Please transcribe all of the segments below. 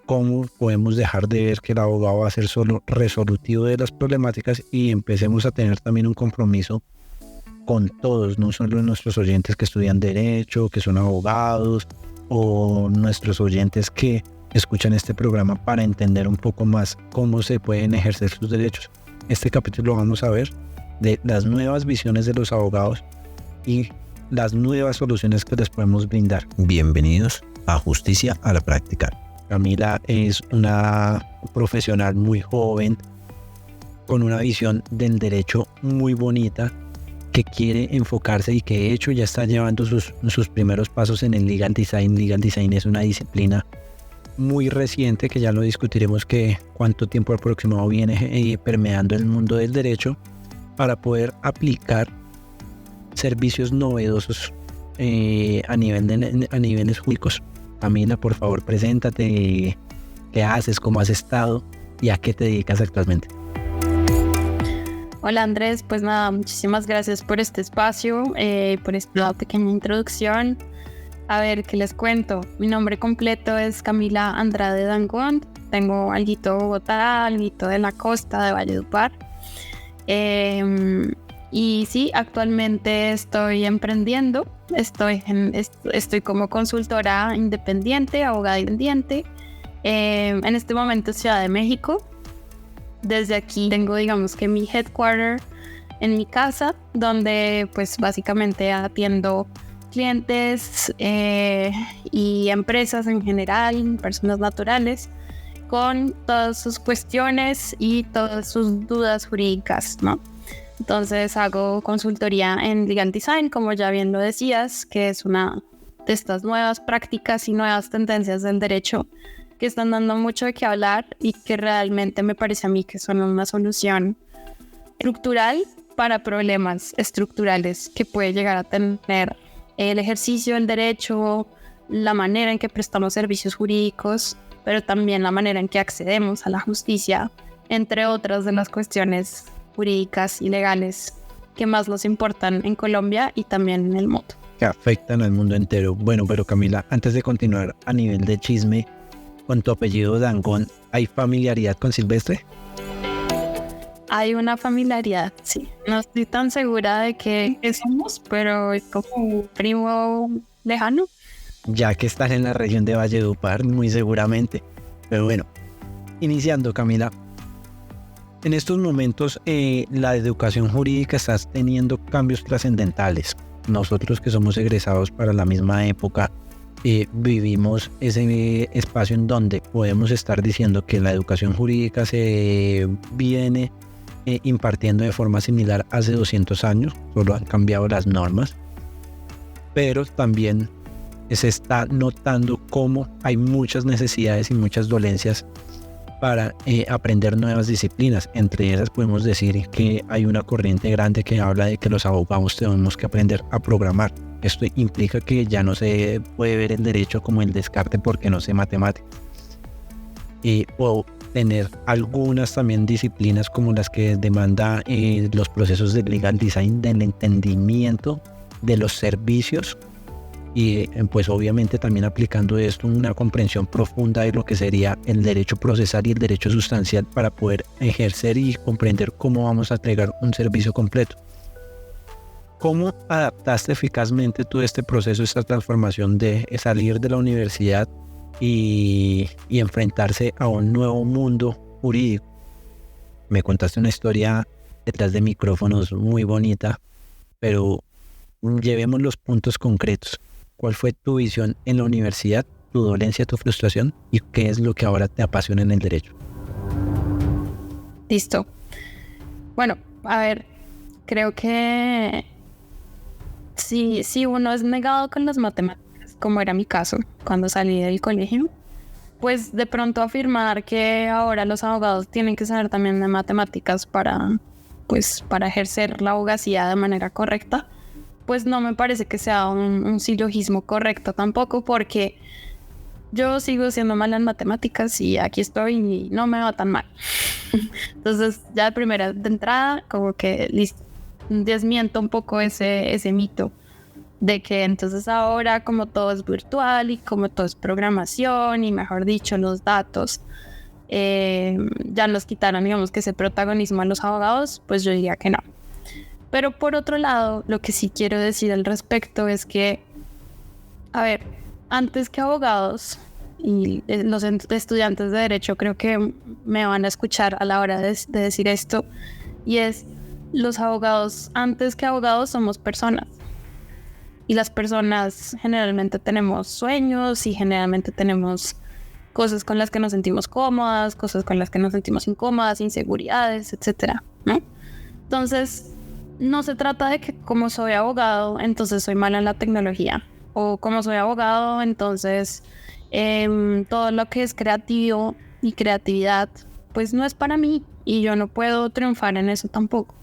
cómo podemos dejar de ver que el abogado va a ser solo resolutivo de las problemáticas y empecemos a tener también un compromiso con todos, no solo nuestros oyentes que estudian derecho, que son abogados, o nuestros oyentes que escuchan este programa para entender un poco más cómo se pueden ejercer sus derechos. Este capítulo vamos a ver de las nuevas visiones de los abogados y las nuevas soluciones que les podemos brindar. Bienvenidos a Justicia a la Práctica. Camila es una profesional muy joven, con una visión del derecho muy bonita, que quiere enfocarse y que de hecho ya está llevando sus primeros pasos en el legal design. Legal design es una disciplina muy reciente que ya lo discutiremos, que cuánto tiempo aproximado viene permeando el mundo del derecho para poder aplicar servicios novedosos a niveles jurídicos. Camila, por favor, preséntate, qué haces, cómo has estado y a qué te dedicas actualmente. Hola Andrés, pues nada, muchísimas gracias por este espacio, por esta pequeña introducción. A ver, ¿qué les cuento? Mi nombre completo es Camila Andrade Dangond. Tengo alguito de Bogotá, alguito de la costa de Valledupar. Y sí, actualmente estoy emprendiendo. Estoy como consultora independiente, abogada independiente. En este momento en Ciudad de México. Desde aquí tengo, digamos que mi headquarter en mi casa, donde pues básicamente atiendo clientes y empresas en general, personas naturales, con todas sus cuestiones y todas sus dudas jurídicas, ¿no? Entonces hago consultoría en Legal Design, como ya bien lo decías, que es una de estas nuevas prácticas y nuevas tendencias del derecho que están dando mucho de qué hablar y que realmente me parece a mí que son una solución estructural para problemas estructurales que puede llegar a tener el ejercicio del derecho, la manera en que prestamos servicios jurídicos, pero también la manera en que accedemos a la justicia, entre otras de las cuestiones jurídicas y legales que más nos importan en Colombia y también en el mundo. Que afectan al mundo entero. Bueno, pero Camila, antes de continuar a nivel de chisme, con tu apellido Dangond, ¿hay familiaridad con Silvestre? Hay una familiaridad, sí. No estoy tan segura de qué somos, pero es como un primo lejano. Ya que estás en la región de Valledupar, muy seguramente. Pero bueno, iniciando, Camila. En estos momentos la educación jurídica está teniendo cambios trascendentales. Nosotros que somos egresados para la misma época, vivimos ese espacio en donde podemos estar diciendo que la educación jurídica se viene impartiendo de forma similar hace 200 años, solo han cambiado las normas, pero también se está notando cómo hay muchas necesidades y muchas dolencias para aprender nuevas disciplinas. Entre esas podemos decir que hay una corriente grande que habla de que los abogados tenemos que aprender a programar. Esto implica que ya no se puede ver el derecho como el descarte porque no sé matemáticas. O tener algunas también disciplinas como las que demanda los procesos de legal design, del entendimiento de los servicios y pues obviamente también aplicando esto una comprensión profunda de lo que sería el derecho procesal y el derecho sustancial para poder ejercer y comprender cómo vamos a entregar un servicio completo. ¿Cómo adaptaste eficazmente tú este proceso, esta transformación de salir de la universidad y enfrentarse a un nuevo mundo jurídico? Me contaste una historia detrás de micrófonos muy bonita, pero llevemos los puntos concretos. ¿Cuál fue tu visión en la universidad, tu dolencia, tu frustración y qué es lo que ahora te apasiona en el derecho? Listo. Bueno, a ver, creo que si uno es negado con las matemáticas, como era mi caso cuando salí del colegio, pues de pronto afirmar que ahora los abogados tienen que saber también de matemáticas para ejercer la abogacía de manera correcta, pues no me parece que sea un silogismo correcto tampoco, porque yo sigo siendo mala en matemáticas y aquí estoy y no me va tan mal. Entonces ya de entrada como que listo, desmiento un poco ese mito. de que entonces ahora como todo es virtual y como todo es programación y mejor dicho los datos ya nos quitaron, digamos, que ese protagonismo a los abogados, pues yo diría que no. Pero por otro lado, lo que sí quiero decir al respecto es que, a ver, antes que abogados, y los estudiantes de Derecho creo que me van a escuchar a la hora de decir esto, y es, los abogados, antes que abogados, somos personas. Y las personas generalmente tenemos sueños y generalmente tenemos cosas con las que nos sentimos cómodas, cosas con las que nos sentimos incómodas, inseguridades, etcétera, ¿no? Entonces, no se trata de que como soy abogado, entonces soy mala en la tecnología. O como soy abogado, entonces todo lo que es creativo y creatividad, pues no es para mí y yo no puedo triunfar en eso tampoco.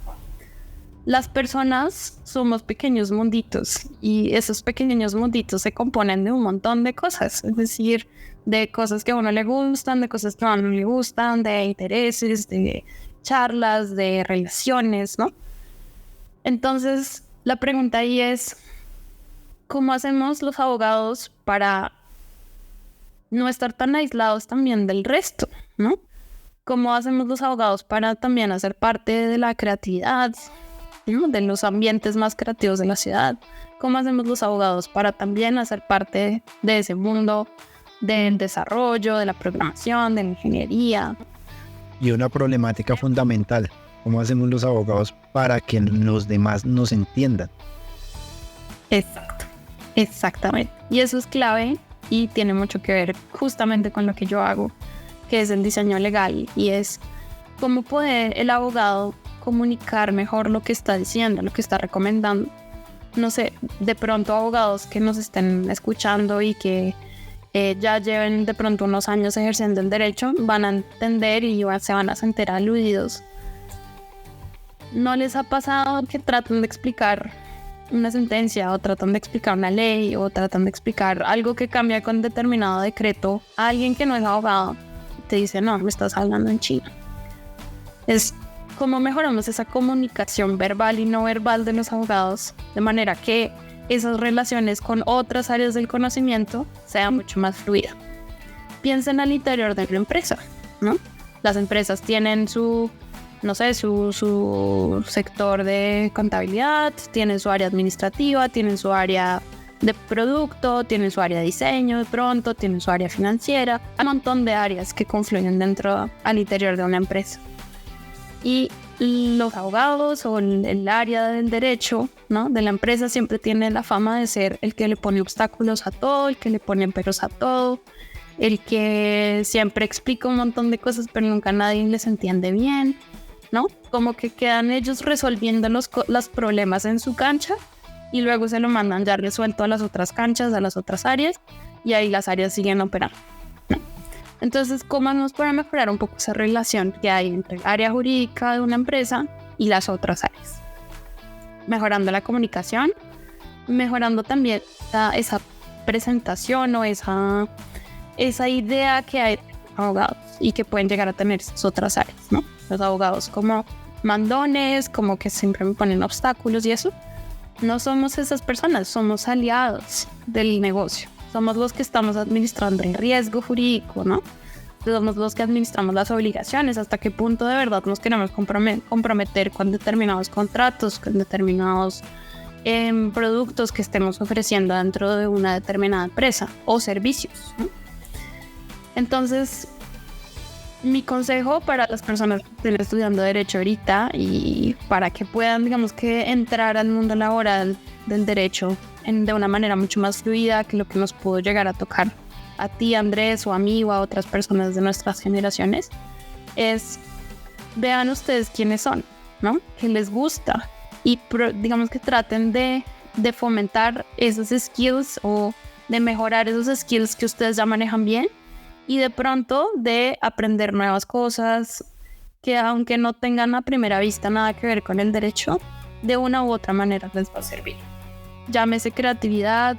Las personas somos pequeños munditos y esos pequeños munditos se componen de un montón de cosas, es decir, de cosas que a uno le gustan, de cosas que a uno no le gustan, de intereses, de charlas, de relaciones, ¿no? Entonces, la pregunta ahí es, ¿cómo hacemos los abogados para no estar tan aislados también del resto, ¿no? ¿Cómo hacemos los abogados para también hacer parte de la creatividad, ¿no? De los ambientes más creativos de la ciudad? ¿Cómo hacemos los abogados para también hacer parte de ese mundo del desarrollo, de la programación, de la ingeniería? Y una problemática fundamental, ¿cómo hacemos los abogados para que los demás nos entiendan? Exacto, exactamente. Y eso es clave y tiene mucho que ver justamente con lo que yo hago, que es el diseño legal, y es cómo poder el abogado comunicar mejor lo que está diciendo, lo que está recomendando. No sé, de pronto abogados que nos estén escuchando y que ya lleven de pronto unos años ejerciendo el derecho, van a entender y se van a sentir aludidos. ¿No les ha pasado que tratan de explicar una sentencia o tratan de explicar una ley o tratan de explicar algo que cambia con determinado decreto a alguien que no es abogado? Te dice, no, me estás hablando en chino. Es cómo mejoramos esa comunicación verbal y no verbal de los abogados, de manera que esas relaciones con otras áreas del conocimiento sean mucho más fluidas. Piensen al interior de una empresa, ¿no? Las empresas tienen su sector de contabilidad, tienen su área administrativa, tienen su área de producto, tienen su área de diseño de pronto, tienen su área financiera, hay un montón de áreas que confluyen al interior de una empresa. Y los abogados o el área del derecho, ¿no?, de la empresa siempre tiene la fama de ser el que le pone obstáculos a todo, el que le pone peros a todo, el que siempre explica un montón de cosas pero nunca nadie les entiende bien, ¿no? Como que quedan ellos resolviendo los problemas en su cancha y luego se lo mandan ya resuelto a las otras canchas, a las otras áreas, y ahí las áreas siguen operando, ¿no? Entonces, ¿cómo hacemos para mejorar un poco esa relación que hay entre el área jurídica de una empresa y las otras áreas? Mejorando la comunicación, mejorando también esa presentación o esa idea que hay de abogados y que pueden llegar a tener esas otras áreas, ¿no? Los abogados como mandones, como que siempre me ponen obstáculos y eso. No somos esas personas, somos aliados del negocio. Somos los que estamos administrando el riesgo jurídico, ¿no? Somos los que administramos las obligaciones, hasta qué punto de verdad nos queremos comprometer con determinados contratos, con determinados productos que estemos ofreciendo dentro de una determinada empresa o servicios, ¿no? Entonces, mi consejo para las personas que estén estudiando Derecho ahorita y para que puedan, digamos, que entrar al mundo laboral del derecho de una manera mucho más fluida que lo que nos pudo llegar a tocar a ti, Andrés, o a mí o a otras personas de nuestras generaciones, es vean ustedes quiénes son, ¿no? ¿Qué les gusta? Y digamos que traten de fomentar esos skills o de mejorar esos skills que ustedes ya manejan bien y de pronto de aprender nuevas cosas que aunque no tengan a primera vista nada que ver con el derecho, de una u otra manera les va a servir. Llámese creatividad,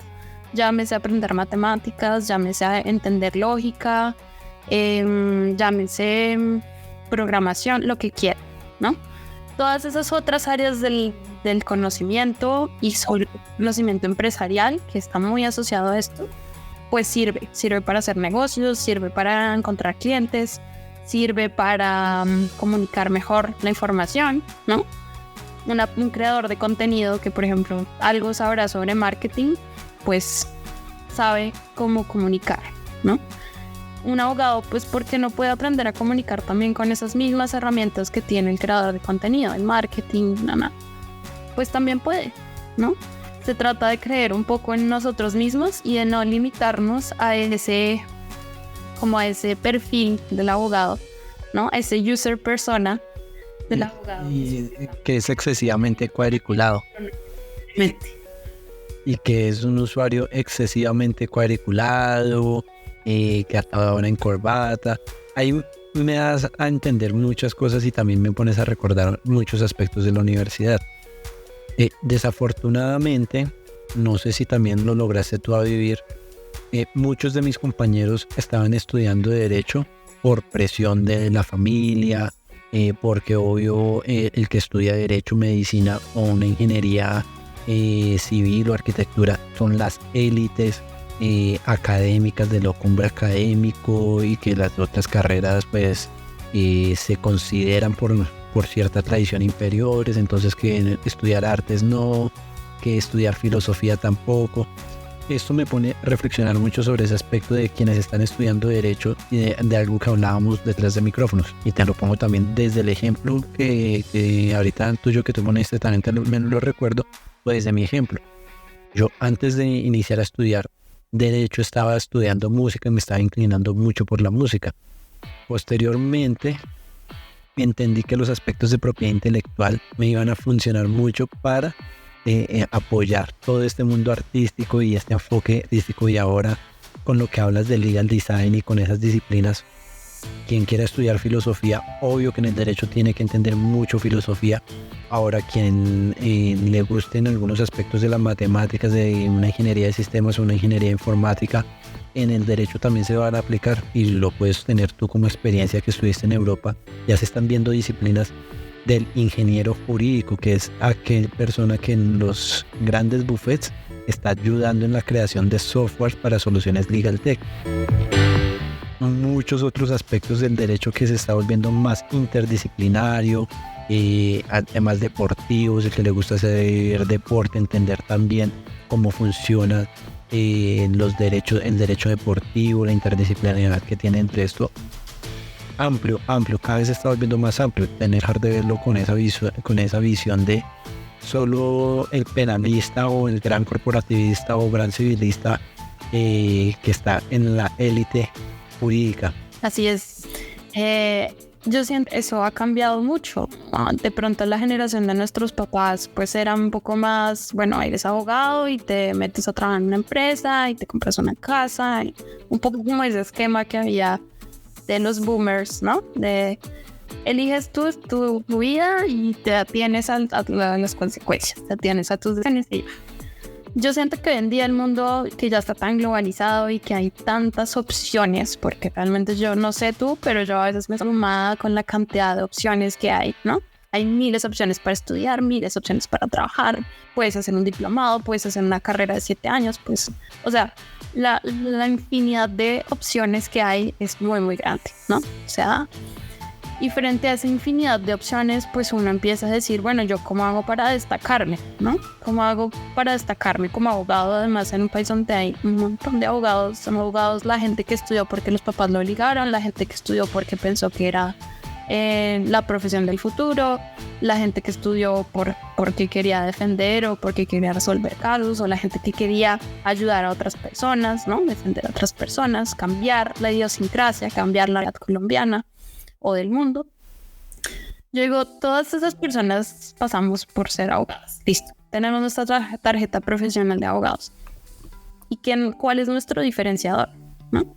llámese aprender matemáticas, llámese entender llámese programación, lo que quieran, ¿no? todas esas otras áreas del conocimiento y sobre conocimiento empresarial que está muy asociado a esto, pues sirve para hacer negocios, sirve para encontrar clientes, sirve para comunicar mejor la información, ¿no? Un creador de contenido que, por ejemplo, algo sabrá sobre marketing, pues sabe cómo comunicar, ¿no? Un abogado, pues porque no puede aprender a comunicar también con esas mismas herramientas que tiene el creador de contenido, el marketing, pues también puede, ¿no? Se trata de creer un poco en nosotros mismos y de no limitarnos a ese perfil del abogado, ¿no? A ese user persona del abogado. Y que es excesivamente cuadriculado. Y que es un usuario excesivamente cuadriculado, que ataba en corbata. Ahí me das a entender muchas cosas y también me pones a recordar muchos aspectos de la universidad. Desafortunadamente, no sé si también lo lograste tú a vivir, muchos de mis compañeros estaban estudiando Derecho por presión de la familia, porque obvio el que estudia Derecho, Medicina o una ingeniería civil o arquitectura son las élites académicas de lo cumbre académico, y que las otras carreras pues se consideran por cierta tradición inferiores, entonces que estudiar artes no, que estudiar filosofía tampoco. Esto me pone a reflexionar mucho sobre ese aspecto de quienes están estudiando Derecho y de algo que hablábamos detrás de micrófonos. Y te lo pongo también desde el ejemplo que ahorita tuyo que tú poniste, también me lo recuerdo, pues desde mi ejemplo. Yo antes de iniciar a estudiar Derecho estaba estudiando música y me estaba inclinando mucho por la música. Posteriormente entendí que los aspectos de propiedad intelectual me iban a funcionar mucho para apoyar todo este mundo artístico y este enfoque artístico, y ahora con lo que hablas de legal design y con esas disciplinas, quien quiera estudiar filosofía, obvio que en el derecho tiene que entender mucho filosofía. Ahora quien le gusten algunos aspectos de las matemáticas, de una ingeniería de sistemas o una ingeniería informática, en el derecho también se van a aplicar, y lo puedes tener tú como experiencia que estuviste en Europa. Ya se están viendo disciplinas del ingeniero jurídico, que es aquella persona que en los grandes buffets está ayudando en la creación de software para soluciones legal tech. Muchos otros aspectos del derecho que se está volviendo más interdisciplinario, temas deportivos, el que le gusta hacer deporte, entender también cómo funciona los derechos, el derecho deportivo, la interdisciplinaridad que tiene entre esto. Amplio, cada vez se está volviendo más amplio, dejar de verlo con esa visión de solo el penalista o el gran corporativista o gran civilista que está en la élite jurídica. Así es. Yo siento que eso ha cambiado mucho. De pronto la generación de nuestros papás pues era un poco más, bueno, eres abogado y te metes a trabajar en una empresa y te compras una casa, y un poco como ese esquema que había de los boomers, ¿no? De eliges tu vida y te atienes a las consecuencias, te atienes a tus decisiones. Y yo siento que hoy en día el mundo que ya está tan globalizado y que hay tantas opciones, porque realmente yo no sé tú, pero yo a veces me abrumada con la cantidad de opciones que hay, ¿no? Hay miles de opciones para estudiar, miles de opciones para trabajar, puedes hacer un diplomado, puedes hacer una carrera de 7 años, pues, o sea, la infinidad de opciones que hay es muy, muy grande, ¿no? O sea, y frente a esa infinidad de opciones, pues uno empieza a decir, bueno, ¿yo cómo hago para destacarme, no? ¿Cómo hago para destacarme como abogado? Además, en un país donde hay un montón de abogados, son abogados la gente que estudió porque los papás lo obligaron, la gente que estudió porque pensó que era la profesión del futuro, la gente que estudió porque quería defender o porque quería resolver casos, o la gente que quería ayudar a otras personas, ¿no? Defender a otras personas, cambiar la idiosincrasia, cambiar la realidad colombiana o del mundo. Yo digo, todas esas personas pasamos por ser abogadas. Listo, tenemos nuestra tarjeta profesional de abogados. ¿Y cuál es nuestro diferenciador? ¿No?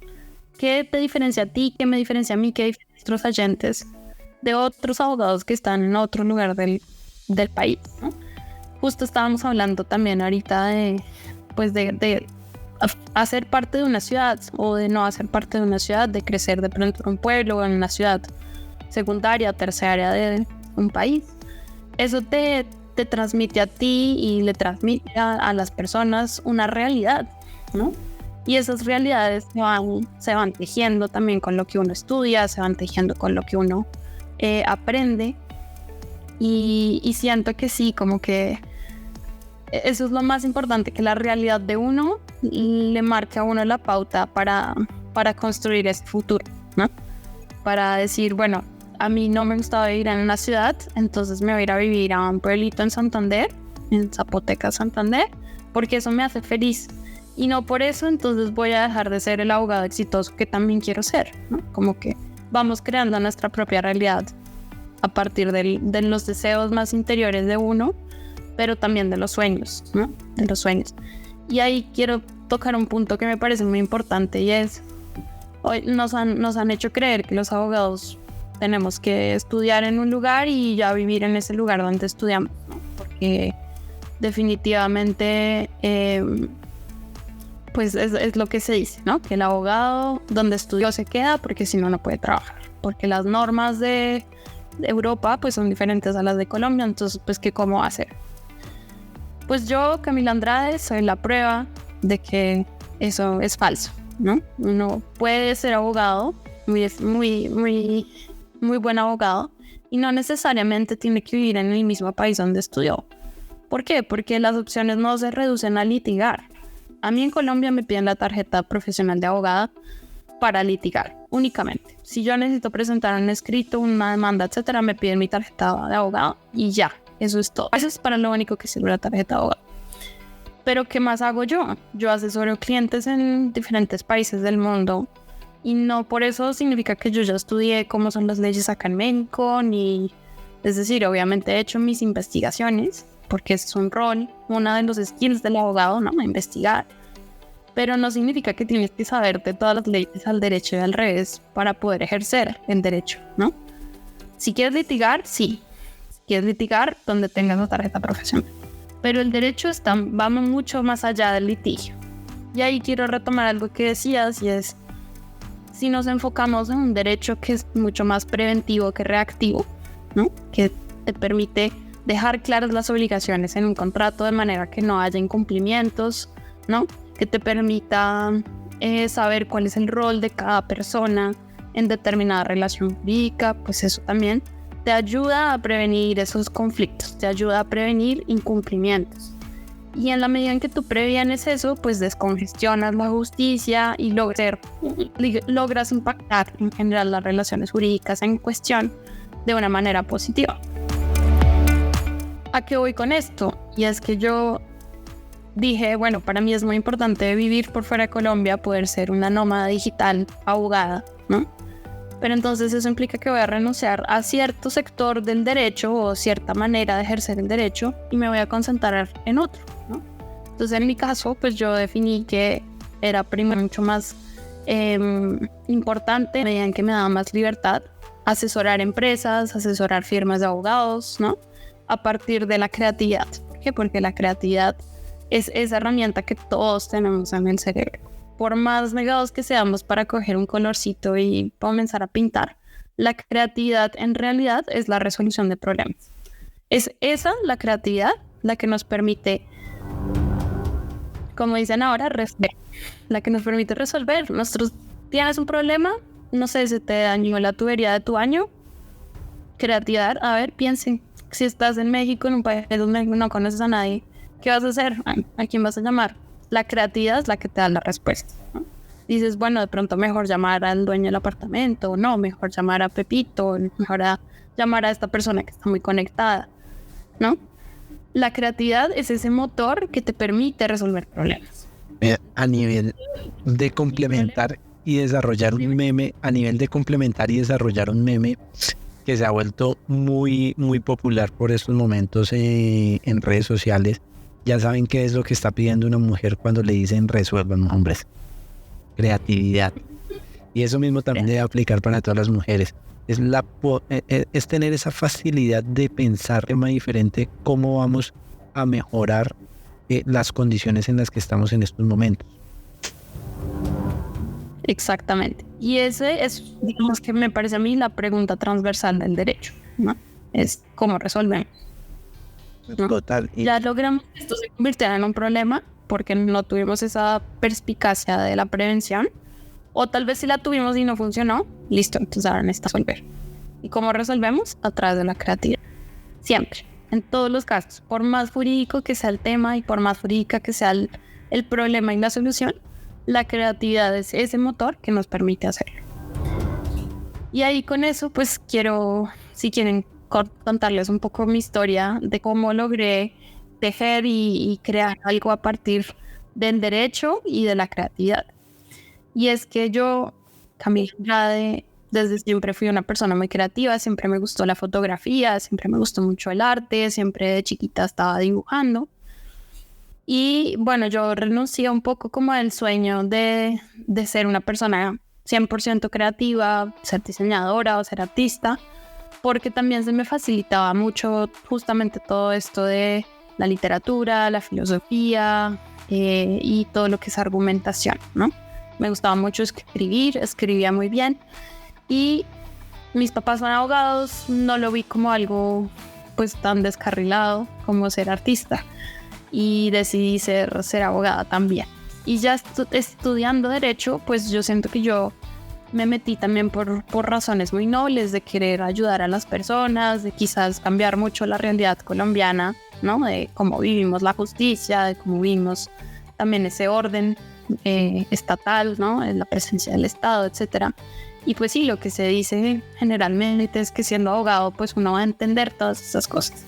¿Qué te diferencia a ti? ¿Qué me diferencia a mí? ¿Qué diferencia a nuestros agentes de otros abogados que están en otro lugar del país, ¿no? Justo estábamos hablando también ahorita de hacer parte de una ciudad o de no hacer parte de una ciudad, de crecer de pronto en un pueblo o en una ciudad secundaria o terciaria de un país. eso te transmite a ti y le transmite a las personas una realidad, ¿no? Y esas realidades se van tejiendo también con lo que uno estudia, se van tejiendo con lo que uno aprende. Y siento que sí, como que eso es lo más importante, que la realidad de uno le marca a uno la pauta para construir ese futuro, ¿no? Para decir, bueno, a mí no me gustaba vivir en una ciudad, entonces me voy a ir a vivir a un pueblito en Santander, en Zapoteca, Santander, porque eso me hace feliz. Y no por eso entonces voy a dejar de ser el abogado exitoso que también quiero ser, ¿no? Como que vamos creando nuestra propia realidad a partir de los deseos más interiores de uno, pero también de los sueños, ¿no? De los sueños. Y ahí quiero tocar un punto que me parece muy importante, y es, hoy nos han hecho creer que los abogados tenemos que estudiar en un lugar y ya vivir en ese lugar donde estudiamos, ¿no? Porque definitivamente pues es lo que se dice, ¿no? Que el abogado donde estudió se queda, porque si no, no puede trabajar, porque las normas de Europa pues son diferentes a las de Colombia, entonces pues ¿qué cómo hacer? Pues yo, Camila Andrade, soy la prueba de que eso es falso, ¿no? Uno puede ser abogado, muy buen abogado, y no necesariamente tiene que vivir en el mismo país donde estudió. ¿Por qué? Porque las opciones no se reducen a litigar. A mí en Colombia me piden la tarjeta profesional de abogada para litigar, únicamente. Si yo necesito presentar un escrito, una demanda, etcétera, me piden mi tarjeta de abogado y ya, eso es todo. Eso es para lo único que sirve la tarjeta de abogado. Pero ¿qué más hago yo? Yo asesoro clientes en diferentes países del mundo, y no por eso significa que yo ya estudié cómo son las leyes acá en México, ni... Es decir, obviamente he hecho mis investigaciones, porque es un rol, uno de los skills del abogado, ¿no? Investigar. Pero no significa que tienes que saberte todas las leyes al derecho y al revés para poder ejercer el derecho, ¿no? Si quieres litigar, sí. Si quieres litigar, donde tengas la tarjeta profesional. Pero el derecho va mucho más allá del litigio. Y ahí quiero retomar algo que decías, y es, si nos enfocamos en un derecho que es mucho más preventivo que reactivo, ¿no? Que te permite dejar claras las obligaciones en un contrato de manera que no haya incumplimientos, ¿no? Que te permita saber cuál es el rol de cada persona en determinada relación jurídica, pues eso también te ayuda a prevenir esos conflictos, te ayuda a prevenir incumplimientos. Y en la medida en que tú previenes eso, pues descongestionas la justicia y logras impactar en general las relaciones jurídicas en cuestión de una manera positiva. ¿A qué voy con esto? Y es que yo dije, bueno, para mí es muy importante vivir por fuera de Colombia, poder ser una nómada digital abogada, ¿no? Pero entonces eso implica que voy a renunciar a cierto sector del derecho o cierta manera de ejercer el derecho y me voy a concentrar en otro, ¿no? Entonces en mi caso, pues yo definí que era primero mucho más importante, a medida en que me daba más libertad, asesorar empresas, asesorar firmas de abogados, ¿no? A partir de la creatividad. ¿Por qué? Porque la creatividad es esa herramienta que todos tenemos en el cerebro. Por más negados que seamos para coger un colorcito y comenzar a pintar, la creatividad en realidad es la resolución de problemas. Es esa, la creatividad, la que nos permite, como dicen ahora, la que nos permite resolver. Tienes un problema, no sé, se te dañó la tubería de tu baño. Creatividad, a ver, piensen. Si estás en México, en un país donde no conoces a nadie, ¿qué vas a hacer? ¿A quién vas a llamar? La creatividad es la que te da la respuesta, ¿no? Dices, bueno, de pronto mejor llamar al dueño del apartamento, no, mejor llamar a Pepito, mejor llamar a esta persona que está muy conectada, ¿no? La creatividad es ese motor que te permite resolver problemas. A nivel de complementar y desarrollar un meme, que se ha vuelto muy, muy popular por estos momentos en redes sociales. Ya saben qué es lo que está pidiendo una mujer cuando le dicen resuelvan, hombres. Creatividad. Y eso mismo también debe aplicar para todas las mujeres. Es tener esa facilidad de pensar de manera diferente cómo vamos a mejorar las condiciones en las que estamos en estos momentos. Exactamente. Y ese es, digamos que me parece a mí la pregunta transversal del derecho, ¿no? Es cómo resolvemos. ¿no? Total. Ya logramos que esto se convirtiera en un problema porque no tuvimos esa perspicacia de la prevención, o tal vez si la tuvimos y no funcionó, listo, entonces ahora necesitamos resolver. ¿Y cómo resolvemos? A través de la creatividad. Siempre, en todos los casos, por más jurídico que sea el tema y por más jurídica que sea el problema y la solución, la creatividad es ese motor que nos permite hacerlo. Y ahí con eso, pues quiero, si quieren, contarles un poco mi historia de cómo logré tejer y crear algo a partir del derecho y de la creatividad. Y es que yo, Camila Andrade, desde siempre fui una persona muy creativa, siempre me gustó la fotografía, siempre me gustó mucho el arte, siempre de chiquita estaba dibujando. Y bueno, yo renuncié un poco como al sueño de ser una persona 100% creativa, ser diseñadora o ser artista, porque también se me facilitaba mucho justamente todo esto de la literatura, la filosofía y todo lo que es argumentación, ¿no? Me gustaba mucho escribir, escribía muy bien y mis papás son abogados, no lo vi como algo pues tan descarrilado como ser artista y decidí ser abogada también. Y ya estudiando derecho, pues yo siento que yo me metí también por razones muy nobles de querer ayudar a las personas, de quizás cambiar mucho la realidad colombiana, ¿no? De cómo vivimos la justicia, de cómo vivimos también ese orden estatal, ¿no? La presencia del Estado, etcétera. Y pues sí, lo que se dice generalmente es que siendo abogado, pues uno va a entender todas esas cosas.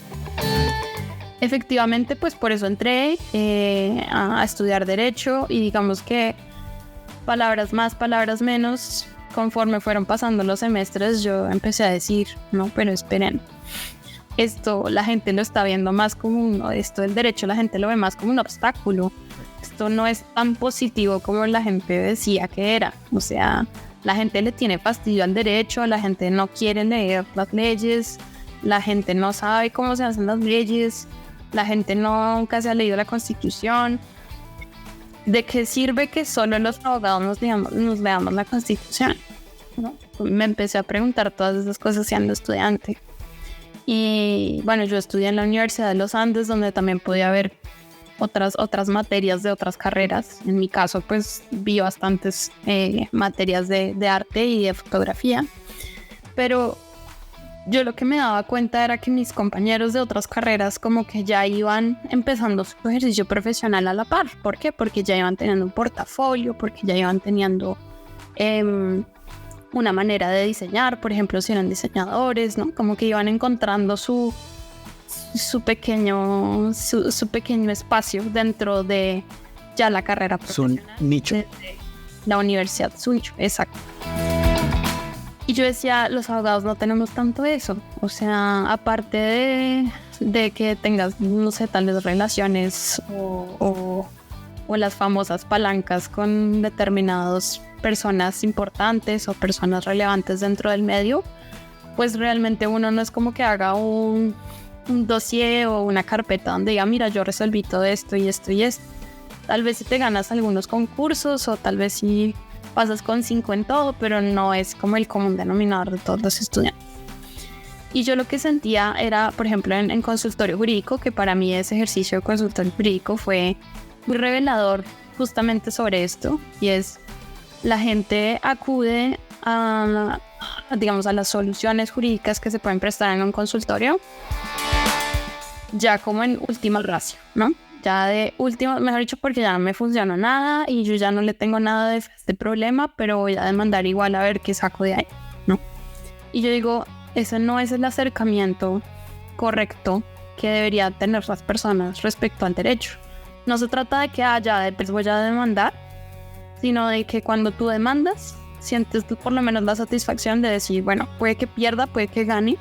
Efectivamente, pues por eso entré a estudiar derecho y digamos que palabras más, palabras menos, conforme fueron pasando los semestres, yo empecé a decir, no, pero esperen, esto la gente lo está viendo más como esto del derecho la gente lo ve más como un obstáculo, esto no es tan positivo como la gente decía que era, o sea, la gente le tiene fastidio al derecho, la gente no quiere leer las leyes, la gente no sabe cómo se hacen las leyes, la gente nunca se ha leído la Constitución. ¿De qué sirve que solo los abogados nos leamos la Constitución? ¿No? Me empecé a preguntar todas esas cosas siendo estudiante. Y bueno, yo estudié en la Universidad de los Andes, donde también podía ver otras materias de otras carreras. En mi caso, pues vi bastantes materias de arte y de fotografía. Pero yo lo que me daba cuenta era que mis compañeros de otras carreras como que ya iban empezando su ejercicio profesional a la par. ¿Por qué? Porque ya iban teniendo un portafolio, porque ya iban teniendo una manera de diseñar, por ejemplo, si eran diseñadores, ¿no? Como que iban encontrando su pequeño espacio dentro de ya la carrera profesional. Su nicho. De la universidad, su nicho, exacto. Y yo decía, los abogados no tenemos tanto eso. O sea, aparte de que tengas, no sé, tales relaciones o las famosas palancas con determinadas personas importantes o personas relevantes dentro del medio, pues realmente uno no es como que haga un dossier o una carpeta donde diga, mira, yo resolví todo esto y esto y esto. Tal vez si te ganas algunos concursos o tal vez si pasas con 5 en todo, pero no es como el común denominador de todos los estudiantes. Y yo lo que sentía era, por ejemplo, en consultorio jurídico, que para mí ese ejercicio de consultorio jurídico fue muy revelador justamente sobre esto, y es la gente acude a las soluciones jurídicas que se pueden prestar en un consultorio ya como en última ratio, ¿no? Ya de último, mejor dicho, porque ya no me funciona nada y yo ya no le tengo nada de este problema, pero voy a demandar igual a ver qué saco de ahí, ¿no? Y yo digo, ese no es el acercamiento correcto que deberían tener las personas respecto al derecho. No se trata de que después voy a demandar, sino de que cuando tú demandas, sientes por lo menos la satisfacción de decir, bueno, puede que pierda, puede que gane,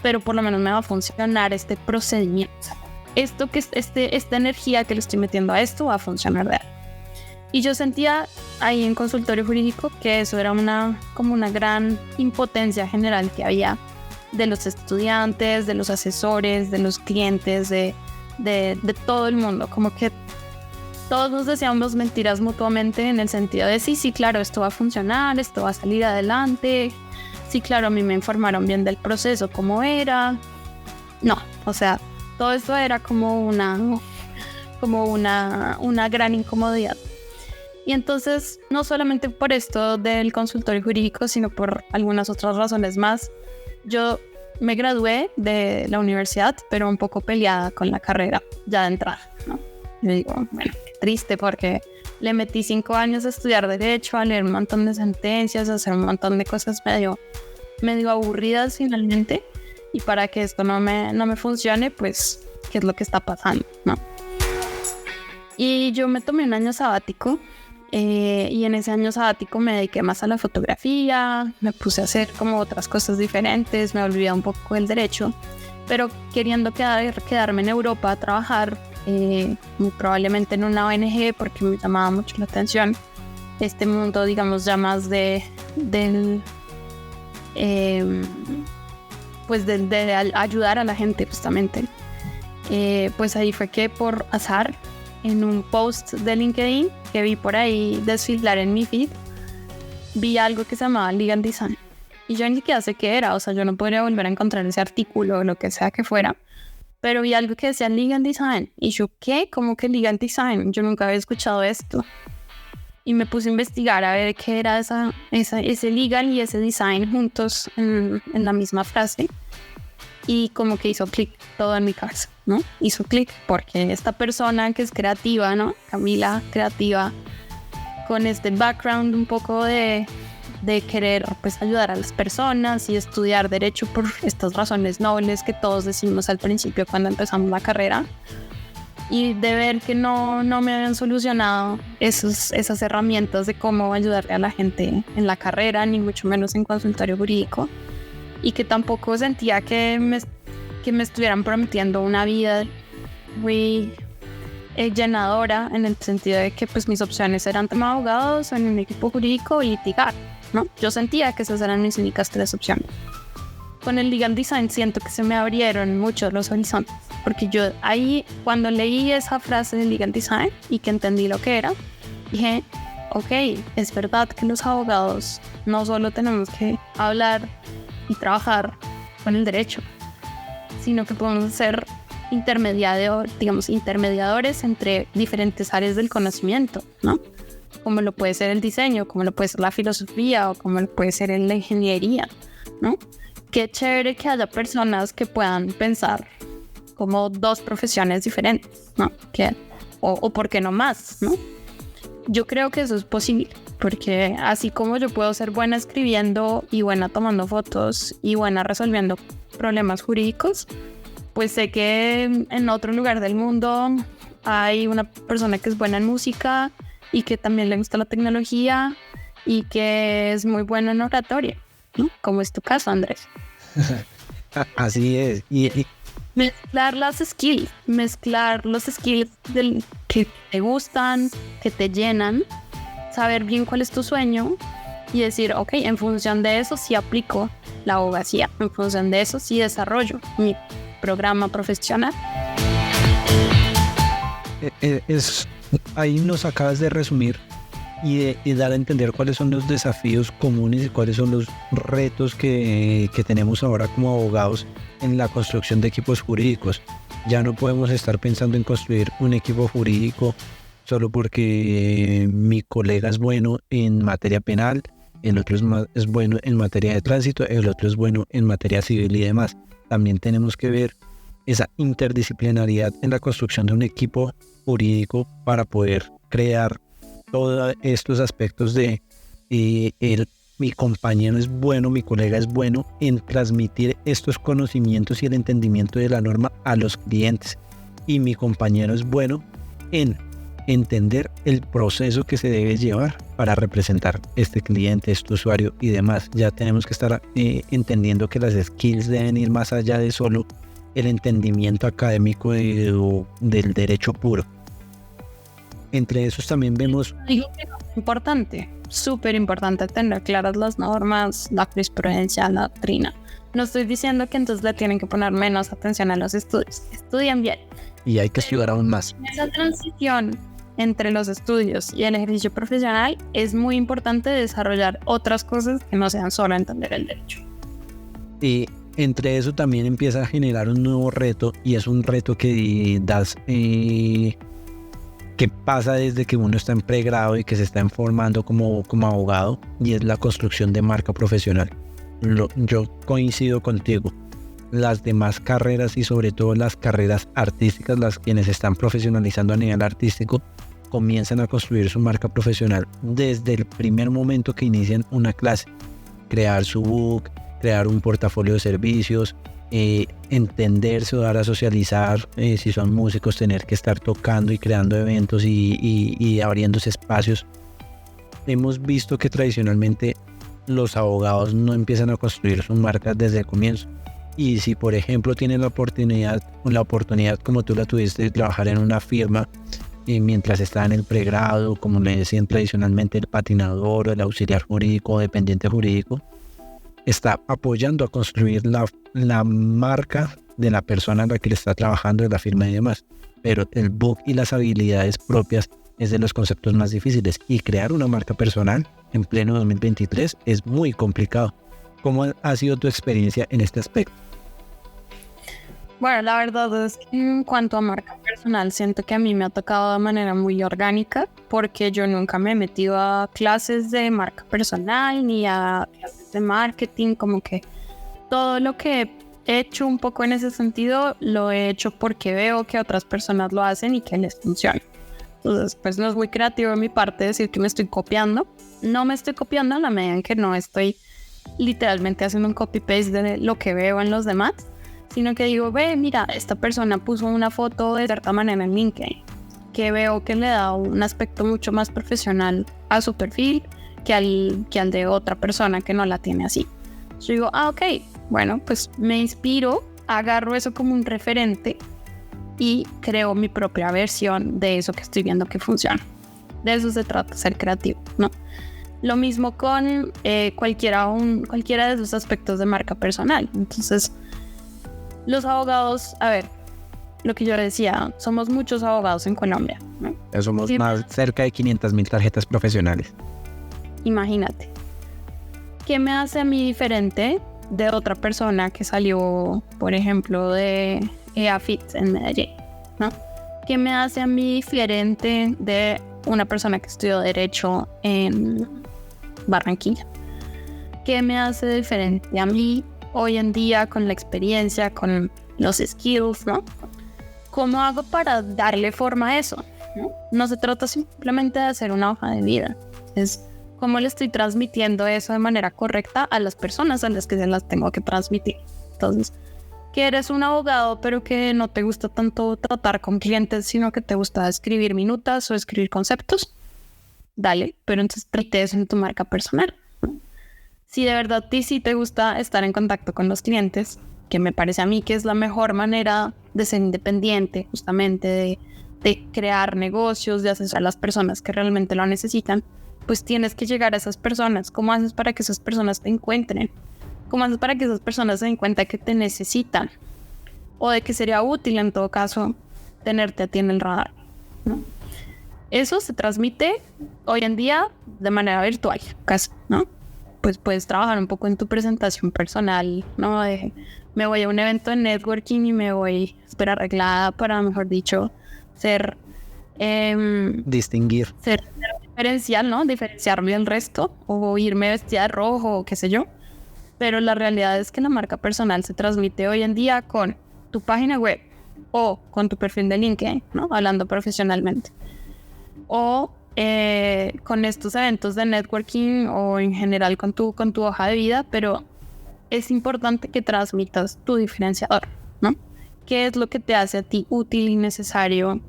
pero por lo menos me va a funcionar este procedimiento. Esto que esta energía que le estoy metiendo a esto va a funcionar real. Y yo sentía ahí en consultorio jurídico que eso era como una gran impotencia general que había de los estudiantes, de los asesores, de los clientes, de todo el mundo. Como que todos nos decíamos mentiras mutuamente en el sentido de sí, claro, esto va a funcionar, esto va a salir adelante. Sí, claro, a mí me informaron bien del proceso, cómo era. No, o sea, todo esto era como una gran incomodidad. Y entonces, no solamente por esto del consultorio jurídico, sino por algunas otras razones más, yo me gradué de la universidad, pero un poco peleada con la carrera ya de entrada, ¿no? Yo digo, bueno, qué triste, porque le metí 5 años a estudiar Derecho, a leer un montón de sentencias, a hacer un montón de cosas medio aburridas finalmente, y para que esto no me funcione, pues, ¿qué es lo que está pasando, no? Y yo me tomé un año sabático, y en ese año sabático me dediqué más a la fotografía, me puse a hacer como otras cosas diferentes, me olvidé un poco del derecho, pero queriendo quedarme en Europa a trabajar, muy probablemente en una ONG, porque me llamaba mucho la atención este mundo, digamos, ya más de ayudar a la gente justamente. Pues ahí fue que por azar, en un post de LinkedIn que vi por ahí desfilar en mi feed, vi algo que se llamaba Legal Design, y yo ni siquiera sé qué era, o sea, yo no podría volver a encontrar ese artículo o lo que sea que fuera, pero vi algo que decía Legal Design, y yo, ¿qué? ¿Cómo que Legal Design? Yo nunca había escuchado esto, y me puse a investigar a ver qué era ese legal y ese design juntos en la misma frase, y como que hizo clic todo en mi cabeza, ¿no? Hizo clic porque esta persona que es creativa, ¿no? Camila, creativa, con este background un poco de querer, pues, ayudar a las personas y estudiar derecho por estas razones nobles que todos decimos al principio cuando empezamos la carrera, y de ver que no me habían solucionado esas herramientas de cómo ayudarle a la gente en la carrera, ni mucho menos en consultorio jurídico, y que tampoco sentía que me estuvieran prometiendo una vida muy llenadora, en el sentido de que, pues, mis opciones eran tema abogados en un equipo jurídico y litigar, ¿no? Yo sentía que esas eran mis únicas 3 opciones. Con el Legal Design siento que se me abrieron muchos los horizontes, porque yo ahí, cuando leí esa frase de Legal Design y que entendí lo que era, dije, ok, es verdad que los abogados no solo tenemos que hablar y trabajar con el derecho, sino que podemos ser intermediadores entre diferentes áreas del conocimiento, ¿no? Como lo puede ser el diseño, como lo puede ser la filosofía, o como lo puede ser la ingeniería, ¿no? Qué chévere que haya personas que puedan pensar como 2 profesiones diferentes, ¿no? O por qué no más, ¿no? Yo creo que eso es posible, porque así como yo puedo ser buena escribiendo y buena tomando fotos y buena resolviendo problemas jurídicos, pues sé que en otro lugar del mundo hay una persona que es buena en música y que también le gusta la tecnología y que es muy buena en oratoria, ¿no? Como es tu caso, Andrés. Así es. Mezclar los skills que te gustan, que te llenan, saber bien cuál es tu sueño y decir, ok, en función de eso sí aplico la abogacía, en función de eso sí desarrollo mi programa profesional. Ahí nos acabas de resumir y dar a entender cuáles son los desafíos comunes y cuáles son los retos que tenemos ahora como abogados en la construcción de equipos jurídicos. Ya no podemos estar pensando en construir un equipo jurídico solo porque mi colega es bueno en materia penal, el otro es bueno en materia de tránsito, el otro es bueno en materia civil y demás. También tenemos que ver esa interdisciplinariedad en la construcción de un equipo jurídico para poder crear todos estos aspectos de mi compañero es bueno, mi colega es bueno en transmitir estos conocimientos y el entendimiento de la norma a los clientes, y mi compañero es bueno en entender el proceso que se debe llevar para representar este cliente, este usuario y demás. Ya tenemos que estar entendiendo que las skills deben ir más allá de solo el entendimiento académico del derecho puro. Entre esos también vemos... Digo que es importante, súper importante tener claras las normas, la jurisprudencia, la doctrina. No estoy diciendo que entonces le tienen que poner menos atención a los estudios. Estudian bien. Y hay que estudiar aún más. Esa transición entre los estudios y el ejercicio profesional es muy importante desarrollar otras cosas que no sean solo entender el derecho. Y entre eso también empieza a generar un nuevo reto, y es un reto que que pasa desde que uno está en pregrado y que se está formando como abogado, y es la construcción de marca profesional. Yo coincido contigo. Las demás carreras, y sobre todo las carreras artísticas, las quienes están profesionalizando a nivel artístico, comienzan a construir su marca profesional desde el primer momento que inician una clase. Crear su book, crear un portafolio de servicios, entenderse o dar a socializar, si son músicos, tener que estar tocando y creando eventos y abriéndose espacios. Hemos visto que tradicionalmente los abogados no empiezan a construir su marca desde el comienzo. Y si, por ejemplo, tienen la oportunidad como tú la tuviste de trabajar en una firma mientras está en el pregrado, como le decían tradicionalmente, el patinador o el auxiliar jurídico o dependiente jurídico, está apoyando a construir la marca de la persona en la que le está trabajando, de la firma y demás. Pero el book y las habilidades propias es de los conceptos más difíciles, y crear una marca personal en pleno 2023 es muy complicado. ¿Cómo ha sido tu experiencia en este aspecto? Bueno, la verdad es que en cuanto a marca personal, siento que a mí me ha tocado de manera muy orgánica, porque yo nunca me he metido a clases de marca personal ni a clases de marketing. Como que todo lo que he hecho un poco en ese sentido lo he hecho porque veo que otras personas lo hacen y que les funciona. Entonces, pues no es muy creativo de mi parte decir que me estoy copiando. No me estoy copiando en la medida en que no estoy literalmente haciendo un copy-paste de lo que veo en los demás, sino que digo, ve, mira, esta persona puso una foto de cierta manera en LinkedIn, que veo que le da un aspecto mucho más profesional a su perfil que al de otra persona que no la tiene así. Yo digo, ok, bueno, pues me inspiro, agarro eso como un referente y creo mi propia versión de eso que estoy viendo que funciona. De eso se trata, ser creativo, ¿no? Lo mismo con cualquiera de esos aspectos de marca personal. Entonces, los abogados, a ver, lo que yo decía, somos muchos abogados en Colombia, ¿no? Somos más cerca de 500,000 tarjetas profesionales. Imagínate. ¿Qué me hace a mí diferente de otra persona que salió, por ejemplo, de EAFIT en Medellín, ¿no? ¿Qué me hace a mí diferente de una persona que estudió Derecho en Barranquilla? ¿Qué me hace diferente a mí hoy en día con la experiencia, con los skills, ¿no? ¿Cómo hago para darle forma a eso? No se trata simplemente de hacer una hoja de vida, es cómo le estoy transmitiendo eso de manera correcta a las personas a las que se las tengo que transmitir. Entonces, que eres un abogado pero que no te gusta tanto tratar con clientes, sino que te gusta escribir minutas o escribir conceptos, dale, pero entonces trate eso en tu marca personal. Si de verdad a ti sí te gusta estar en contacto con los clientes, que me parece a mí que es la mejor manera de ser independiente, justamente de crear negocios, de asesorar a las personas que realmente lo necesitan, pues tienes que llegar a esas personas. ¿Cómo haces para que esas personas te encuentren? ¿Cómo haces para que esas personas se den cuenta que te necesitan? O de que sería útil en todo caso tenerte a ti en el radar, ¿no? Eso se transmite hoy en día de manera virtual, casi, ¿no? Pues puedes trabajar un poco en tu presentación personal, ¿no? Me voy a un evento de networking y me voy súper arreglada para, mejor dicho, ser distinguir. Ser diferencial, ¿no? Diferenciarme del resto, o irme vestida de rojo, o qué sé yo. Pero la realidad es que la marca personal se transmite hoy en día con tu página web o con tu perfil de LinkedIn, ¿no? Hablando profesionalmente. O con estos eventos de networking o en general con tu hoja de vida, pero es importante que transmitas tu diferenciador, ¿no? ¿Qué es lo que te hace a ti útil y necesario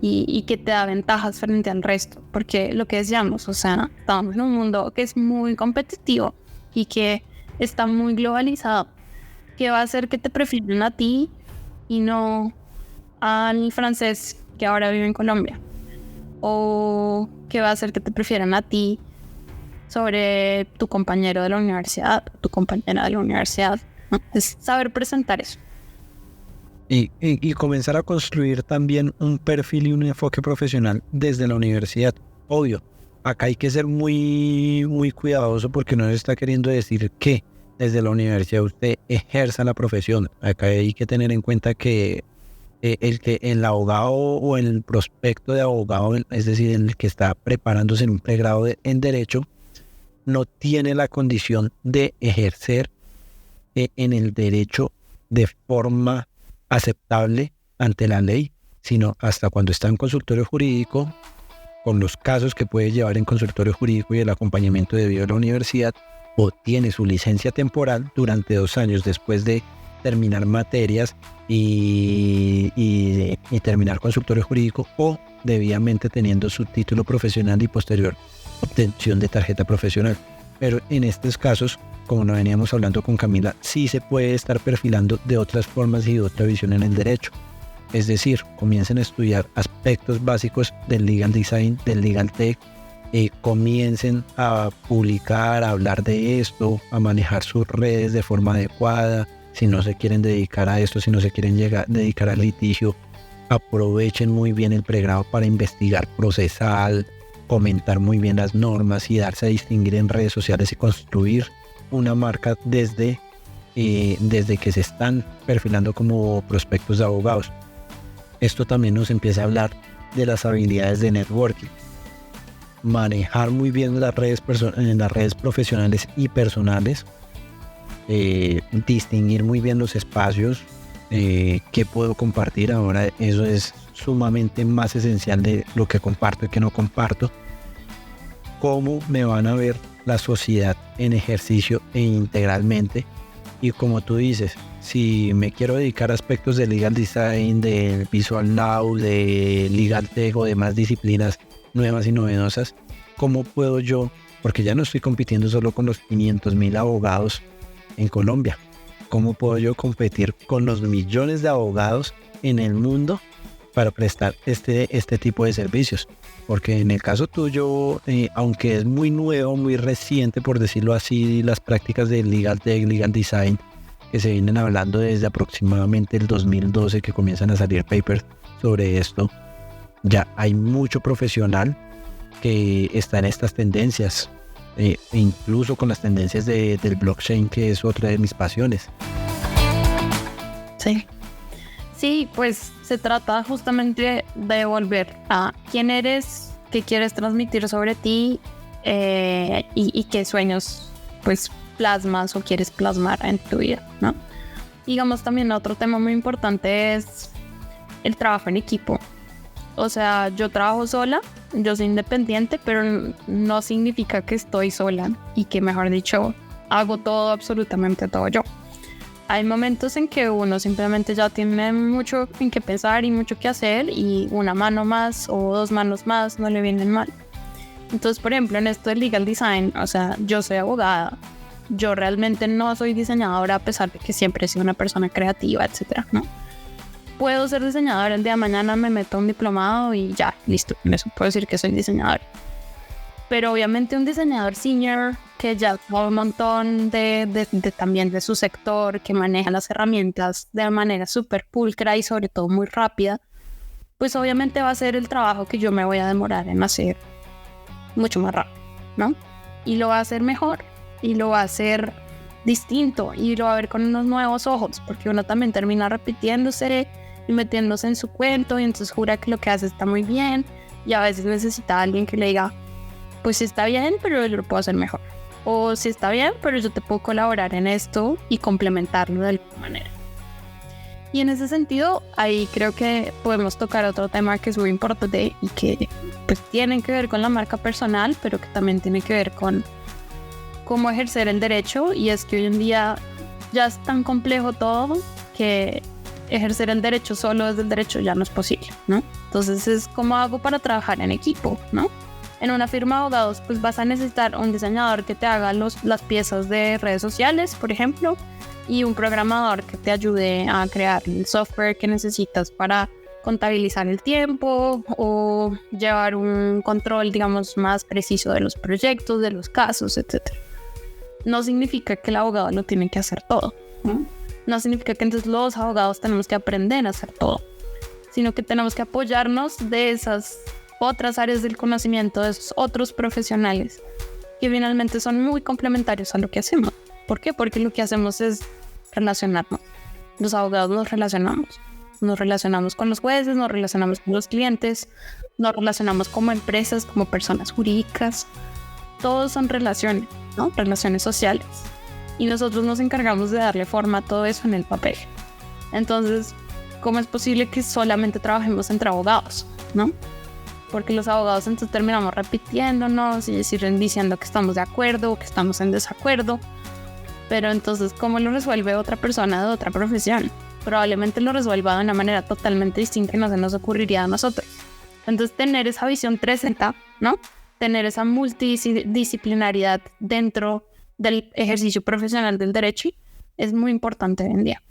y que te da ventajas frente al resto? Porque lo que decíamos, o sea, estamos en un mundo que es muy competitivo y que está muy globalizado, que va a hacer que te prefieran a ti y no al francés que ahora vive en Colombia, o que va a hacer que te prefieran a ti sobre tu compañero de la universidad, tu compañera de la universidad, ¿no? Es saber presentar eso. Y comenzar a construir también un perfil y un enfoque profesional desde la universidad. Obvio, acá hay que ser muy, muy cuidadoso porque no se está queriendo decir que desde la universidad usted ejerza la profesión. Acá hay que tener en cuenta que el abogado o el prospecto de abogado, es decir, el que está preparándose en un pregrado en Derecho, no tiene la condición de ejercer en el derecho de forma aceptable ante la ley, sino hasta cuando está en consultorio jurídico, con los casos que puede llevar en consultorio jurídico y el acompañamiento debido a la universidad, o tiene su licencia temporal durante 2 años después de terminar materias y terminar consultorio jurídico, o debidamente teniendo su título profesional y posterior obtención de tarjeta profesional. Pero en estos casos, como lo veníamos hablando con Camila, sí se puede estar perfilando de otras formas y de otra visión en el derecho. Es decir, comiencen a estudiar aspectos básicos del legal design, del legal tech, comiencen a publicar, a hablar de esto, a manejar sus redes de forma adecuada. Si no se quieren dedicar a esto, si no se quieren dedicar al litigio, aprovechen muy bien el pregrado para investigar procesal, comentar muy bien las normas y darse a distinguir en redes sociales y construir una marca desde que se están perfilando como prospectos de abogados. Esto también nos empieza a hablar de las habilidades de networking. Manejar muy bien las redes profesionales y personales, distinguir muy bien los espacios que puedo compartir. Ahora eso es sumamente más esencial de lo que comparto y que no comparto. Cómo me van a ver la sociedad en ejercicio e integralmente. Y como tú dices, si me quiero dedicar a aspectos de legal design, de visual law, de legal tech o demás disciplinas nuevas y novedosas, ¿cómo puedo yo? Porque ya no estoy compitiendo solo con los 500,000 abogados en Colombia. ¿Cómo puedo yo competir con los millones de abogados en el mundo para prestar este tipo de servicios? Porque en el caso tuyo, aunque es muy nuevo, muy reciente, por decirlo así, las prácticas de legal tech, legal design, que se vienen hablando desde aproximadamente el 2012, que comienzan a salir papers sobre esto, ya hay mucho profesional que está en estas tendencias, incluso con las tendencias del blockchain, que es otra de mis pasiones. Sí, pues se trata justamente de volver a quién eres, qué quieres transmitir sobre ti, y qué sueños pues plasmas o quieres plasmar en tu vida, ¿no? Digamos, también otro tema muy importante es el trabajo en equipo. O sea, yo trabajo sola, yo soy independiente, pero no significa que estoy sola y que, mejor dicho, hago todo, absolutamente todo yo. Hay momentos en que uno simplemente ya tiene mucho en qué pensar y mucho que hacer, y una mano más o 2 manos más no le vienen mal. Entonces, por ejemplo, en esto del legal design, o sea, yo soy abogada, yo realmente no soy diseñadora, a pesar de que siempre he sido una persona creativa, etcétera, ¿no? Puedo ser diseñadora, el día de mañana me meto a un diplomado y ya, listo, en eso puedo decir que soy diseñadora. Pero obviamente un diseñador senior que ya sabe un montón también de su sector, que maneja las herramientas de manera súper pulcra y sobre todo muy rápida, pues obviamente va a ser el trabajo que yo me voy a demorar en hacer mucho más rápido, ¿no? Y lo va a hacer mejor, y lo va a hacer distinto, y lo va a ver con unos nuevos ojos, porque uno también termina repitiéndose y metiéndose en su cuento, y entonces jura que lo que hace está muy bien, y a veces necesita a alguien que le diga, pues está bien, pero yo lo puedo hacer mejor, o sí está bien, pero yo te puedo colaborar en esto y complementarlo de alguna manera. Y en ese sentido, ahí creo que podemos tocar otro tema que es muy importante y que pues tiene que ver con la marca personal, pero que también tiene que ver con cómo ejercer el derecho, y es que hoy en día ya es tan complejo todo que ejercer el derecho solo desde el derecho ya no es posible, ¿no? Entonces es cómo hago para trabajar en equipo, ¿no? En una firma de abogados pues vas a necesitar un diseñador que te haga las piezas de redes sociales, por ejemplo, y un programador que te ayude a crear el software que necesitas para contabilizar el tiempo o llevar un control, digamos, más preciso de los proyectos, de los casos, etc. No significa que el abogado lo tiene que hacer todo, ¿no? No significa que entonces los abogados tenemos que aprender a hacer todo, sino que tenemos que apoyarnos de esas otras áreas del conocimiento, de esos otros profesionales que finalmente son muy complementarios a lo que hacemos. ¿Por qué? Porque lo que hacemos es relacionarnos. Los abogados nos relacionamos con los jueces, nos relacionamos con los clientes, nos relacionamos como empresas, como personas jurídicas. Todos son relaciones, ¿no? Relaciones sociales. Y nosotros nos encargamos de darle forma a todo eso en el papel. Entonces, ¿cómo es posible que solamente trabajemos entre abogados, ¿no? Porque los abogados entonces terminamos repitiéndonos y diciendo que estamos de acuerdo o que estamos en desacuerdo. Pero entonces, ¿cómo lo resuelve otra persona de otra profesión? Probablemente lo resuelva de una manera totalmente distinta que no se nos ocurriría a nosotros. Entonces, tener esa visión 360, ¿no? Tener esa multidisciplinaridad dentro del ejercicio profesional del derecho es muy importante hoy en día.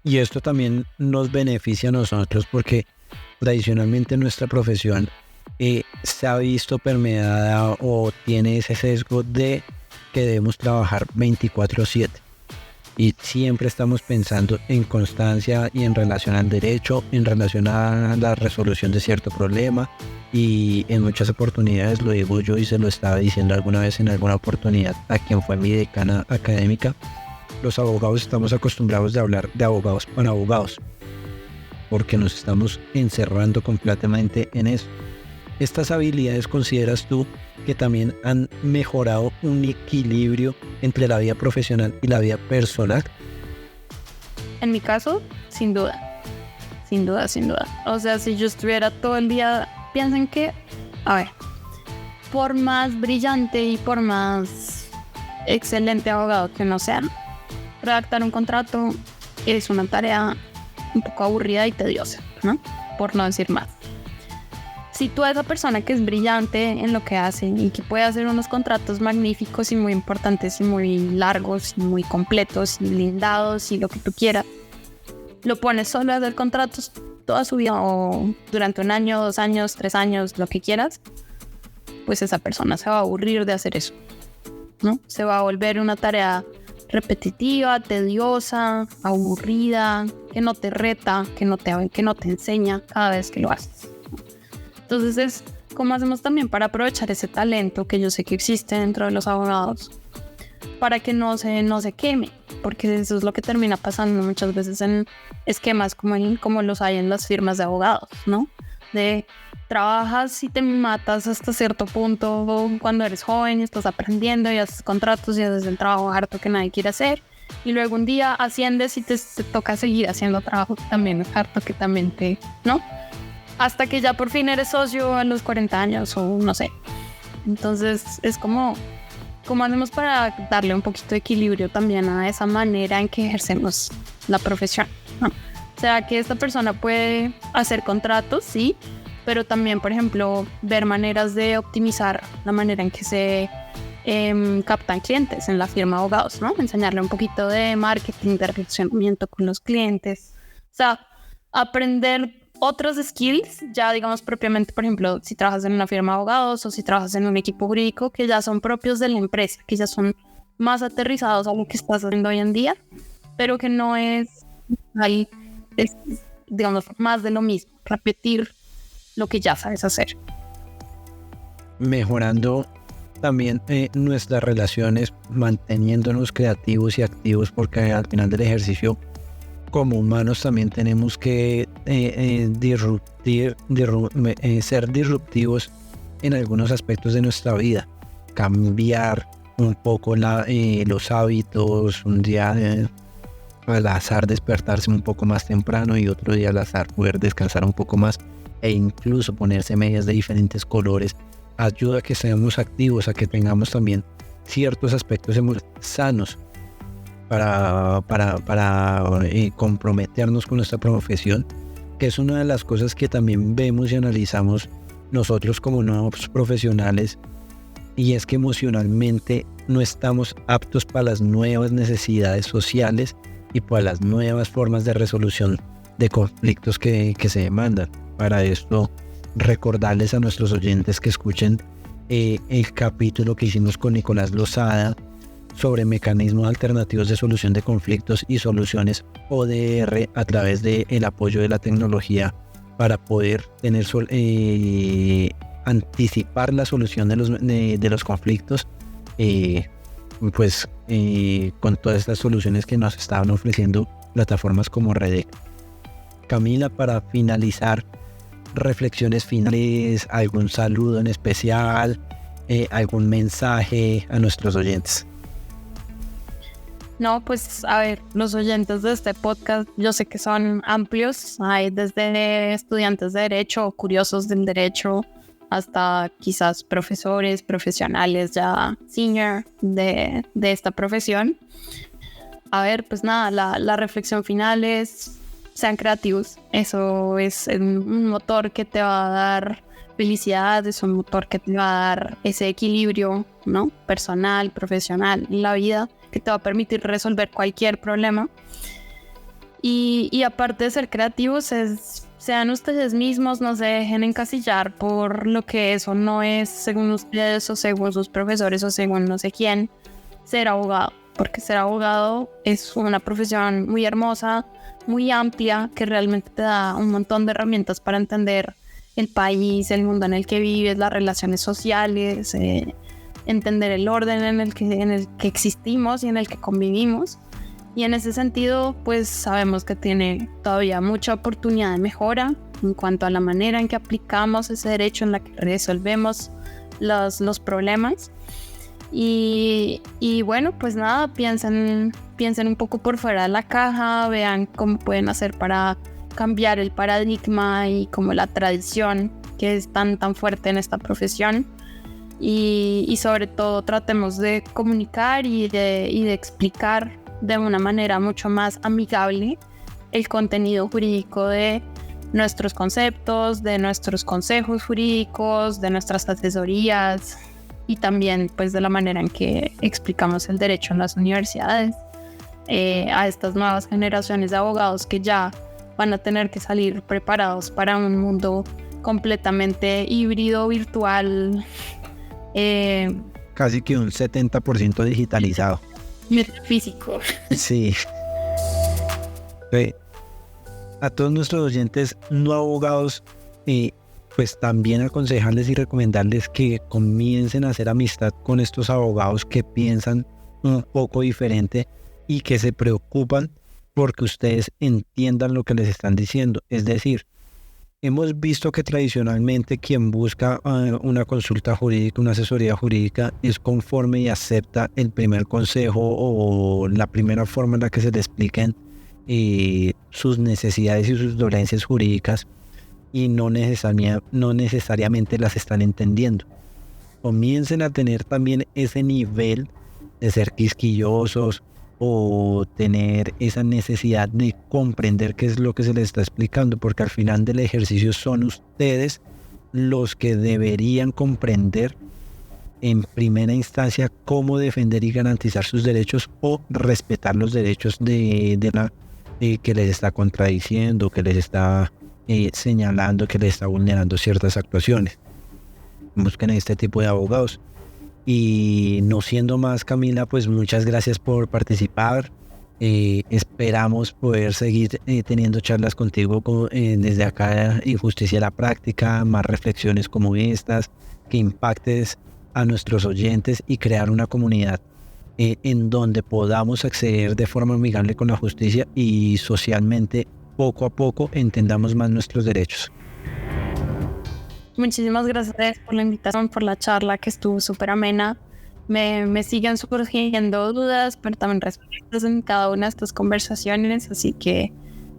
Y esto también nos beneficia a nosotros porque tradicionalmente nuestra profesión se ha visto permeada o tiene ese sesgo de que debemos trabajar 24/7 y siempre estamos pensando en constancia y en relación al derecho, en relación a la resolución de cierto problema, y en muchas oportunidades, lo digo yo y se lo estaba diciendo alguna vez en alguna oportunidad a quien fue mi decana académica, los abogados estamos acostumbrados de hablar de abogados para abogados porque nos estamos encerrando completamente en eso. ¿Estas habilidades consideras tú que también han mejorado un equilibrio entre la vida profesional y la vida personal? En mi caso, sin duda. O sea, si yo estuviera todo el día, piensen que, a ver, por más brillante y por más excelente abogado que uno sea, redactar un contrato es una tarea un poco aburrida y tediosa, ¿no? Por no decir más. Si tú eres esa persona que es brillante en lo que hace y que puede hacer unos contratos magníficos y muy importantes y muy largos y muy completos y blindados y lo que tú quieras, lo pones solo a hacer contratos toda su vida o durante 1 año, 2 años, 3 años, lo que quieras, pues esa persona se va a aburrir de hacer eso, ¿no? Se va a volver una tarea repetitiva, tediosa, aburrida, que no te reta, que no te enseña cada vez que lo haces. Entonces es cómo hacemos también para aprovechar ese talento que yo sé que existe dentro de los abogados para que no se queme, porque eso es lo que termina pasando muchas veces en esquemas como los hay en las firmas de abogados, ¿no? De trabajas y te matas hasta cierto punto cuando eres joven y estás aprendiendo y haces contratos y haces el trabajo harto que nadie quiere hacer, y luego un día asciendes y te toca seguir haciendo trabajo que también es harto, que también te, ¿no? Hasta que ya por fin eres socio a los 40 años o no sé. Entonces es como hacemos para darle un poquito de equilibrio también a esa manera en que ejercemos la profesión, ¿no? O sea, que esta persona puede hacer contratos, sí, pero también, por ejemplo, ver maneras de optimizar la manera en que se captan clientes en la firma de abogados, ¿no? Enseñarle un poquito de marketing, de relacionamiento con los clientes. O sea, aprender otros skills, ya digamos propiamente, por ejemplo, si trabajas en una firma de abogados o si trabajas en un equipo jurídico, que ya son propios de la empresa, que ya son más aterrizados a lo que estás haciendo hoy en día, pero que no es ahí, digamos, más de lo mismo, repetir lo que ya sabes hacer. Mejorando también nuestras relaciones, manteniéndonos creativos y activos, porque al final del ejercicio como humanos también tenemos que ser disruptivos en algunos aspectos de nuestra vida, cambiar un poco los hábitos, un día al azar despertarse un poco más temprano y otro día al azar poder descansar un poco más, e incluso ponerse medias de diferentes colores ayuda a que seamos activos, a que tengamos también ciertos aspectos sanos para comprometernos con nuestra profesión, que es una de las cosas que también vemos y analizamos nosotros como nuevos profesionales, y es que emocionalmente no estamos aptos para las nuevas necesidades sociales y para las nuevas formas de resolución de conflictos que se demandan. Para esto, recordarles a nuestros oyentes que escuchen el capítulo que hicimos con Nicolás Lozada sobre mecanismos alternativos de solución de conflictos y soluciones ODR a través del apoyo de la tecnología para poder tener anticipar la solución de los conflictos, pues con todas estas soluciones que nos estaban ofreciendo plataformas como Redec. Camila, para finalizar, reflexiones finales, algún saludo en especial, algún mensaje a nuestros oyentes. No, pues a ver, los oyentes de este podcast yo sé que son amplios, hay desde estudiantes de derecho o curiosos del derecho hasta quizás profesores, profesionales ya senior de esta profesión. A ver, pues nada, la reflexión final es sean creativos, eso es un motor que te va a dar felicidad, es un motor que te va a dar ese equilibrio, ¿no? Personal, profesional en la vida, que te va a permitir resolver cualquier problema. Y aparte de ser creativos, sean ustedes mismos, no se dejen encasillar por lo que es o no es, según ustedes o según sus profesores o según no sé quién, ser abogado. Porque ser abogado es una profesión muy hermosa, muy amplia, que realmente te da un montón de herramientas para entender el país, el mundo en el que vives, las relaciones sociales, entender el orden en el que existimos y en el que convivimos. Y en ese sentido, pues sabemos que tiene todavía mucha oportunidad de mejora en cuanto a la manera en que aplicamos ese derecho, en la que resolvemos los problemas. Y bueno, pues nada, piensen un poco por fuera de la caja, vean cómo pueden hacer para cambiar el paradigma y como la tradición que es tan fuerte en esta profesión. Y sobre todo tratemos de comunicar y de explicar de una manera mucho más amigable el contenido jurídico de nuestros conceptos, de nuestros consejos jurídicos, de nuestras asesorías y también pues de la manera en que explicamos el derecho en las universidades a estas nuevas generaciones de abogados que ya van a tener que salir preparados para un mundo completamente híbrido, virtual. Casi que un 70% digitalizado. Metafísico. Sí. A todos nuestros oyentes no abogados, pues también aconsejarles y recomendarles que comiencen a hacer amistad con estos abogados que piensan un poco diferente y que se preocupan porque ustedes entiendan lo que les están diciendo. Es decir, hemos visto que tradicionalmente quien busca una consulta jurídica, una asesoría jurídica, es conforme y acepta el primer consejo o la primera forma en la que se le expliquen sus necesidades y sus dolencias jurídicas y no necesariamente las están entendiendo. Comiencen a tener también ese nivel de ser quisquillosos o tener esa necesidad de comprender qué es lo que se les está explicando, porque al final del ejercicio son ustedes los que deberían comprender en primera instancia cómo defender y garantizar sus derechos o respetar los derechos de la que les está contradiciendo, que les está señalando, que les está vulnerando ciertas actuaciones. Busquen este tipo de abogados. Y no siendo más, Camila, pues muchas gracias por participar. Esperamos poder seguir teniendo charlas contigo desde acá en Justicia a la Práctica, más reflexiones como estas, que impactes a nuestros oyentes y crear una comunidad en donde podamos acceder de forma amigable con la justicia y socialmente poco a poco entendamos más nuestros derechos. Muchísimas gracias por la invitación, por la charla que estuvo súper amena. Me siguen surgiendo dudas, pero también respuestas en cada una de estas conversaciones, así que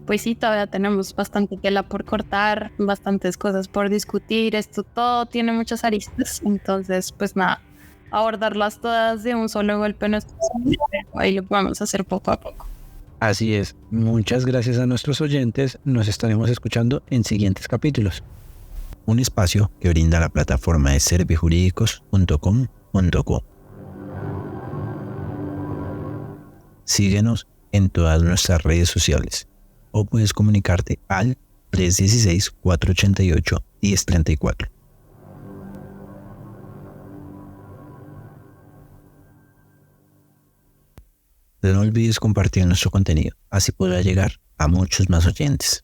pues sí, todavía tenemos bastante tela por cortar, bastantes cosas por discutir, esto todo tiene muchas aristas, entonces pues nada, abordarlas todas de un solo golpe no es posible, pero ahí lo vamos a hacer poco a poco. Así es, muchas gracias a nuestros oyentes, nos estaremos escuchando en siguientes capítulos. Un espacio que brinda la plataforma de servijurídicos.com.co. Síguenos en todas nuestras redes sociales o puedes comunicarte al 316-488-1034. No olvides compartir nuestro contenido, así podrá llegar a muchos más oyentes.